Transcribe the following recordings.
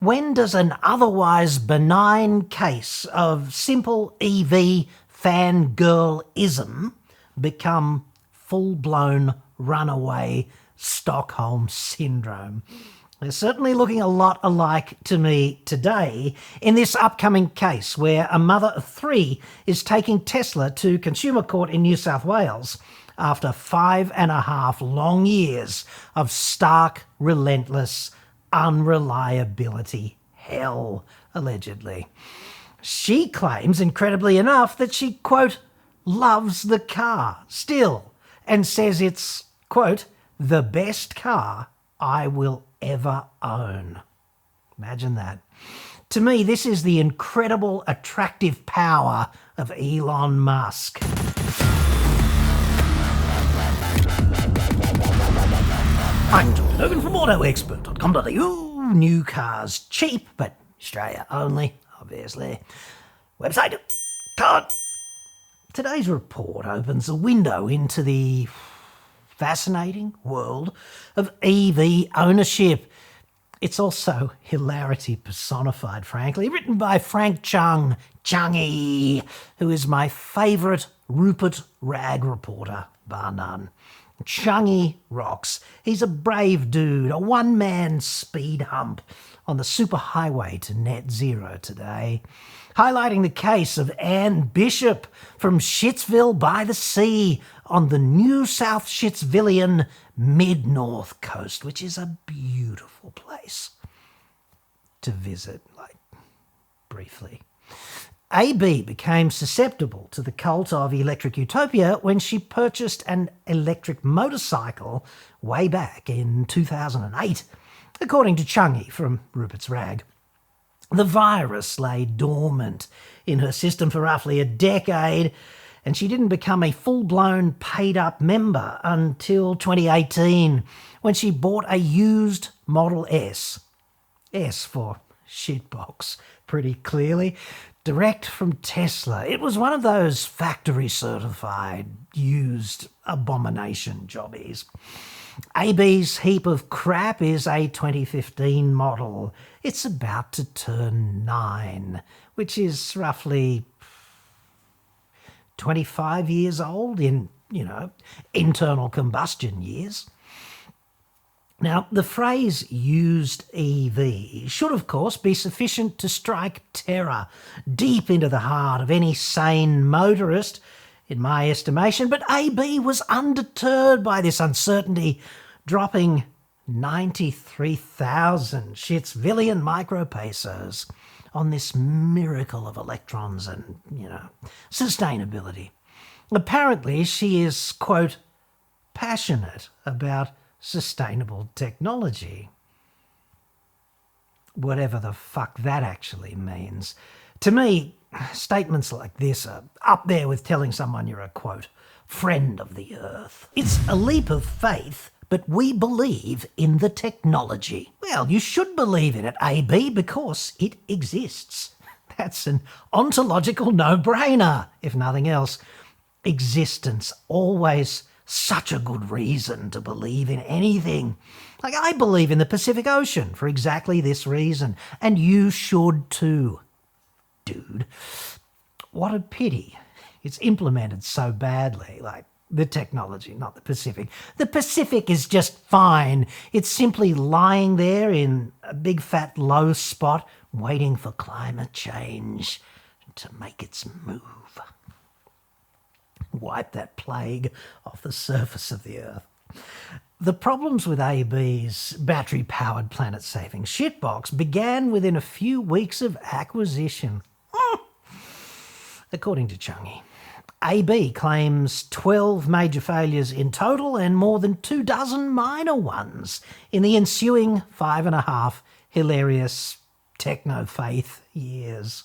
When does an otherwise benign case of simple EV fangirlism become full-blown runaway Stockholm syndrome? They're certainly looking a lot alike to me today in this upcoming case where a mother of three is taking Tesla to consumer court in New South Wales after 5.5 long years of stark, relentless unreliability hell, allegedly. She claims, incredibly enough, that she, quote, loves the car still and says it's, quote, the best car I will ever own. Imagine that. To me, this is the incredible attractive power of Elon Musk. I'm John Cadogan from autoexpert.com.au. New cars cheap, but Australia only, obviously. Website, card. Today's report opens a window into the fascinating world of EV ownership. It's also hilarity personified, frankly, written by Frank Chung, Chungy, who is my favourite Rupert Rag reporter, bar none. Chungy rocks. He's a brave dude, a one-man speed hump on the superhighway to net zero today, highlighting the case of Anne Bishop from Shitsville by the Sea on the New South Shitsvillian mid-north coast, which is a beautiful place to visit, briefly. AB became susceptible to the cult of electric utopia when she purchased an electric motorcycle way back in 2008, according to Chungy from Rupert's Rag. The virus lay dormant in her system for roughly a decade, and she didn't become a full-blown paid-up member until 2018, when she bought a used Model S. S for shitbox, pretty clearly. Direct from Tesla. It was one of those factory-certified, used abomination jobbies. AB's heap of crap is a 2015 model. It's about to turn 9, which is roughly 25 years old in, internal combustion years. Now, the phrase used EV should, of course, be sufficient to strike terror deep into the heart of any sane motorist, in my estimation, but AB was undeterred by this uncertainty, dropping 93,000 Shitsvillian micropesos on this miracle of electrons and, sustainability. Apparently, she is, quote, passionate about sustainable technology. Whatever the fuck that actually means. To me, statements like this are up there with telling someone you're a, quote, friend of the earth. It's a leap of faith, but we believe in the technology. Well, you should believe in it, AB, because it exists. That's an ontological no-brainer, if nothing else. Existence always such a good reason to believe in anything. I believe in the Pacific Ocean for exactly this reason, and you should too, dude. What a pity it's implemented so badly, the technology, not the Pacific. The Pacific is just fine. It's simply lying there in a big fat low spot waiting for climate change to make its move. Wipe that plague off the surface of the earth. The problems with AB's battery-powered planet-saving shitbox began within a few weeks of acquisition. According to Chungy, AB claims 12 major failures in total and more than 24 minor ones in the ensuing 5.5 hilarious techno-faith years.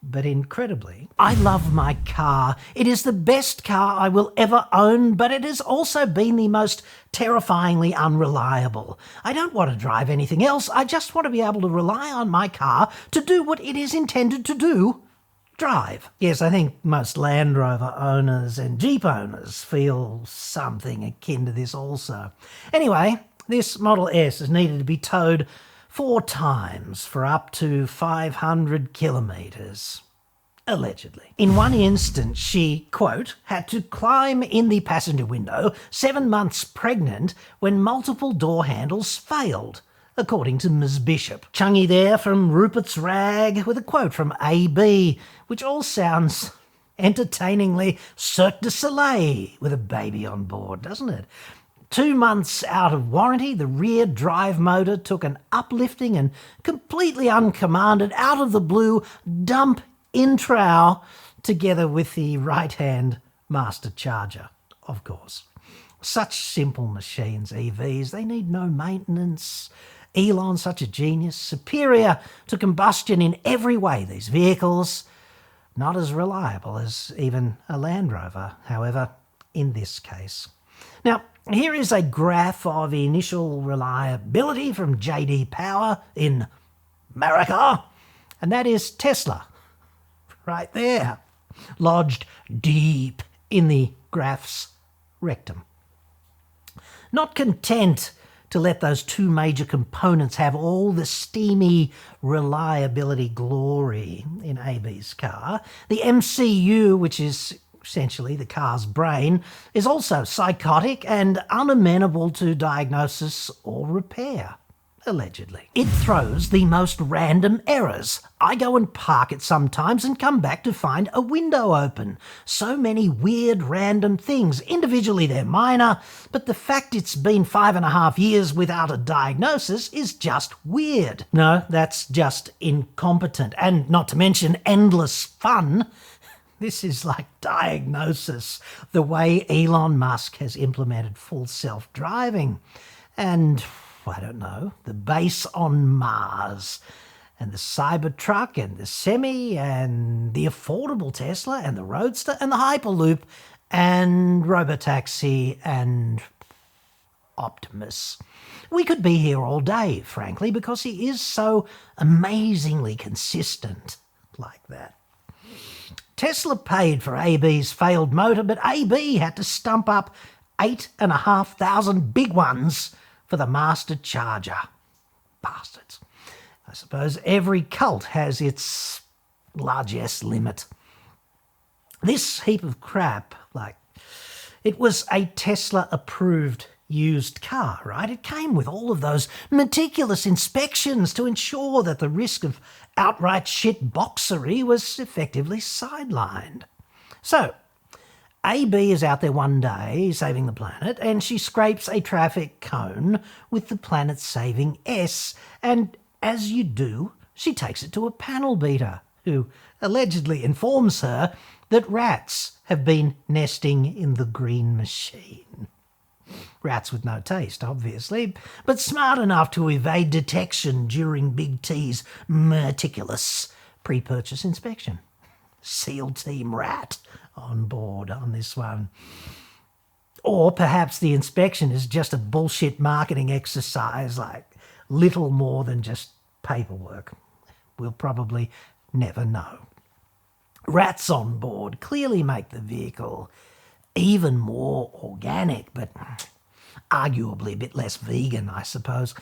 But incredibly, I love my car. It is the best car I will ever own, but it has also been the most terrifyingly unreliable. I don't want to drive anything else. I just want to be able to rely on my car to do what it is intended to do, drive. Yes, I think most Land Rover owners and Jeep owners feel something akin to this also. Anyway, this Model S is needed to be towed 4 times for up to 500 kilometres. Allegedly. In one instance, she, quote, had to climb in the passenger window 7 months pregnant when multiple door handles failed, according to Ms. Bishop. Chungy there from Rupert's Rag with a quote from AB, which all sounds entertainingly Cirque du Soleil with a baby on board, doesn't it? 2 months out of warranty, the rear drive motor took an uplifting and completely uncommanded, out of the blue dump in trow, together with the right-hand master charger, of course. Such simple machines, EVs, they need no maintenance. Elon, such a genius, superior to combustion in every way, these vehicles. Not as reliable as even a Land Rover, however, in this case. Now, here is a graph of initial reliability from JD Power in America, and that is Tesla. Right there, lodged deep in the graph's rectum. Not content to let those 2 major components have all the steamy reliability glory in AB's car, the MCU, which is essentially the car's brain, is also psychotic and unamenable to diagnosis or repair. Allegedly. It throws the most random errors. I go and park it sometimes and come back to find a window open. So many weird random things. Individually they're minor, but the fact it's been 5.5 years without a diagnosis is just weird. No, that's just incompetent, and not to mention endless fun. This is like diagnosis, the way Elon Musk has implemented full self-driving. And I don't know, the base on Mars, and the Cybertruck, and the Semi, and the affordable Tesla, and the Roadster, and the Hyperloop, and Robotaxi, and Optimus. We could be here all day, frankly, because he is so amazingly consistent like that. Tesla paid for AB's failed motor, but AB had to stump up 8,500 big ones for the master charger. Bastards. I suppose every cult has its largesse limit. This heap of crap, it was a Tesla-approved used car, right? It came with all of those meticulous inspections to ensure that the risk of outright shit boxery was effectively sidelined. So, AB is out there one day saving the planet, and she scrapes a traffic cone with the planet-saving S, and as you do, she takes it to a panel beater, who allegedly informs her that rats have been nesting in the green machine. Rats with no taste, obviously, but smart enough to evade detection during Big T's meticulous pre-purchase inspection. SEAL Team Rat on board on this one. Or perhaps the inspection is just a bullshit marketing exercise, like little more than just paperwork. We'll probably never know. Rats on board clearly make the vehicle even more organic, but arguably a bit less vegan, I suppose.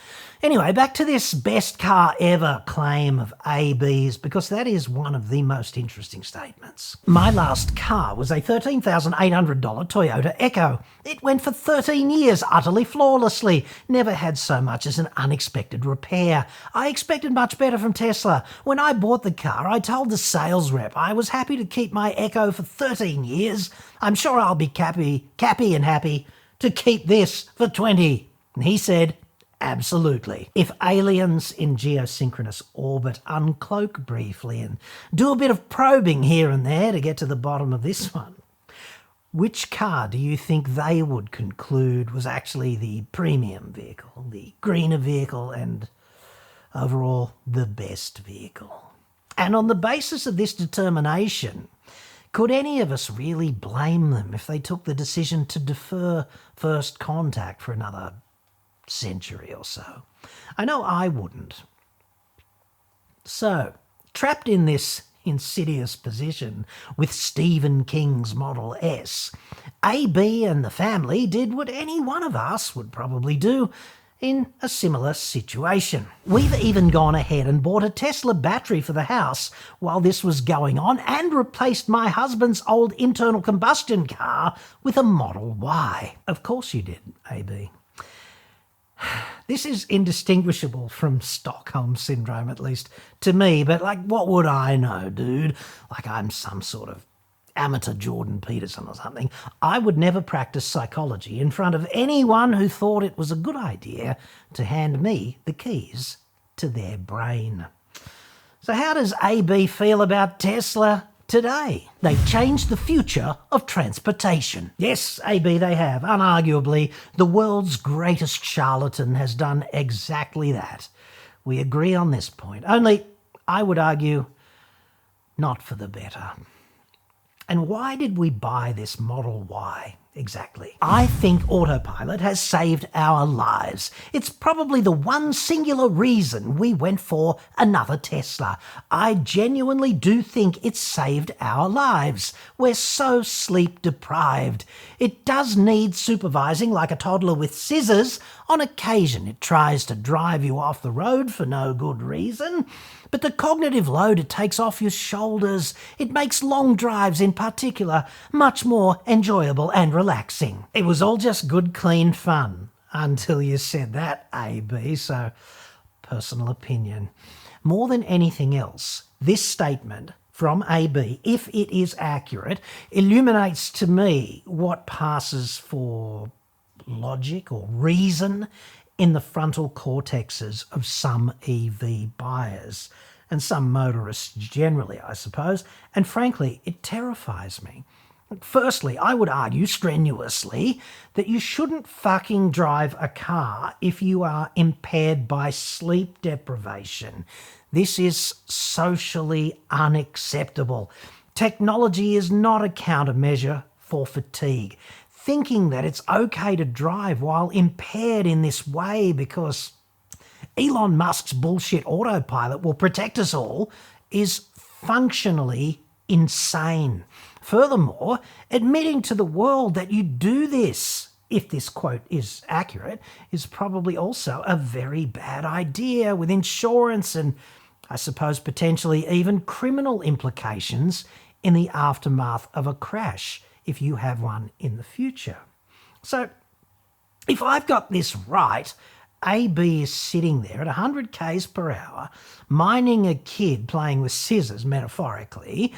Anyway, back to this best car ever claim of AB's, because that is one of the most interesting statements. My last car was a $13,800 Toyota Echo. It went for 13 years, utterly flawlessly. Never had so much as an unexpected repair. I expected much better from Tesla. When I bought the car, I told the sales rep I was happy to keep my Echo for 13 years. I'm sure I'll be cappy and happy to keep this for 20. And he said, absolutely. If aliens in geosynchronous orbit uncloak briefly and do a bit of probing here and there to get to the bottom of this one, which car do you think they would conclude was actually the premium vehicle, the greener vehicle, and overall the best vehicle? And on the basis of this determination, could any of us really blame them if they took the decision to defer first contact for another century or so? I know I wouldn't. So, trapped in this insidious position with Stephen King's Model S, AB and the family did what any one of us would probably do in a similar situation. We've even gone ahead and bought a Tesla battery for the house while this was going on and replaced my husband's old internal combustion car with a Model Y. Of course you did, AB. This is indistinguishable from Stockholm Syndrome, at least to me, but what would I know, dude? I'm some sort of amateur Jordan Peterson or something. I would never practice psychology in front of anyone who thought it was a good idea to hand me the keys to their brain. So how does AB feel about Tesla today? They've changed the future of transportation. Yes, AB, they have. Unarguably, the world's greatest charlatan has done exactly that. We agree on this point. Only, I would argue, not for the better. And why did we buy this Model Y exactly? I think autopilot has saved our lives. It's probably the one singular reason we went for another Tesla. I genuinely do think it's saved our lives. We're so sleep deprived. It does need supervising like a toddler with scissors. On occasion it tries to drive you off the road for no good reason. But the cognitive load it takes off your shoulders, it makes long drives in particular much more enjoyable and relaxing. It was all just good, clean fun until you said that, AB, so personal opinion. More than anything else, this statement from AB, if it is accurate, illuminates to me what passes for logic or reason in the frontal cortexes of some EV buyers and some motorists generally, I suppose, and frankly, it terrifies me. Firstly, I would argue strenuously that you shouldn't fucking drive a car if you are impaired by sleep deprivation. This is socially unacceptable. Technology is not a countermeasure for fatigue. Thinking that it's okay to drive while impaired in this way because Elon Musk's bullshit autopilot will protect us all is functionally insane. Furthermore, admitting to the world that you do this, if this quote is accurate, is probably also a very bad idea with insurance and, I suppose, potentially even criminal implications in the aftermath of a crash, if you have one in the future. So, if I've got this right, AB is sitting there at 100 k's per hour, minding a kid playing with scissors, metaphorically,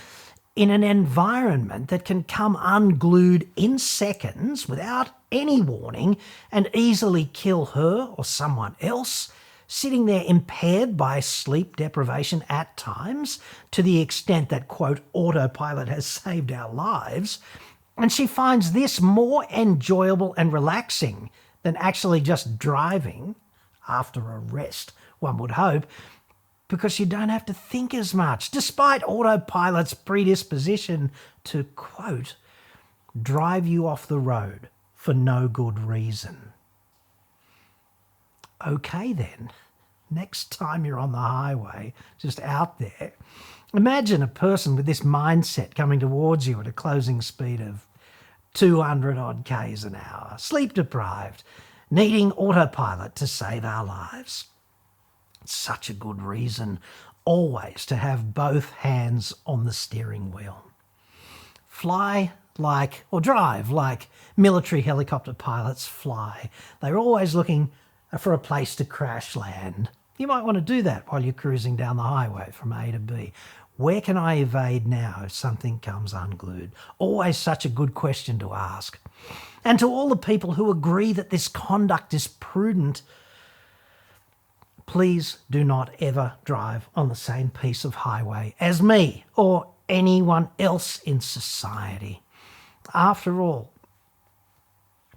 in an environment that can come unglued in seconds without any warning and easily kill her or someone else, sitting there impaired by sleep deprivation at times, to the extent that, quote, autopilot has saved our lives, and she finds this more enjoyable and relaxing than actually just driving after a rest, one would hope, because you don't have to think as much, despite autopilot's predisposition to, quote, drive you off the road for no good reason. Okay then, next time you're on the highway, just out there, imagine a person with this mindset coming towards you at a closing speed of 200 odd k's an hour, sleep deprived, needing autopilot to save our lives. It's such a good reason always to have both hands on the steering wheel. Fly like, or drive like military helicopter pilots fly. They're always looking for a place to crash land. You might want to do that while you're cruising down the highway from A to B. Where can I evade now if something comes unglued? Always such a good question to ask. And to all the people who agree that this conduct is prudent, please do not ever drive on the same piece of highway as me or anyone else in society. After all,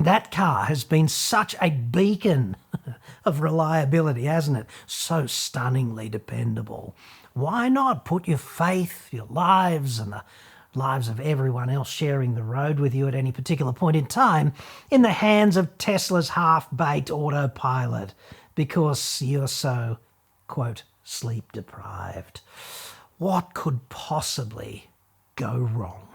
that car has been such a beacon of reliability, hasn't it? So stunningly dependable. Why not put your faith, your lives, and the lives of everyone else sharing the road with you at any particular point in time in the hands of Tesla's half-baked autopilot because you're so, quote, sleep deprived? What could possibly go wrong?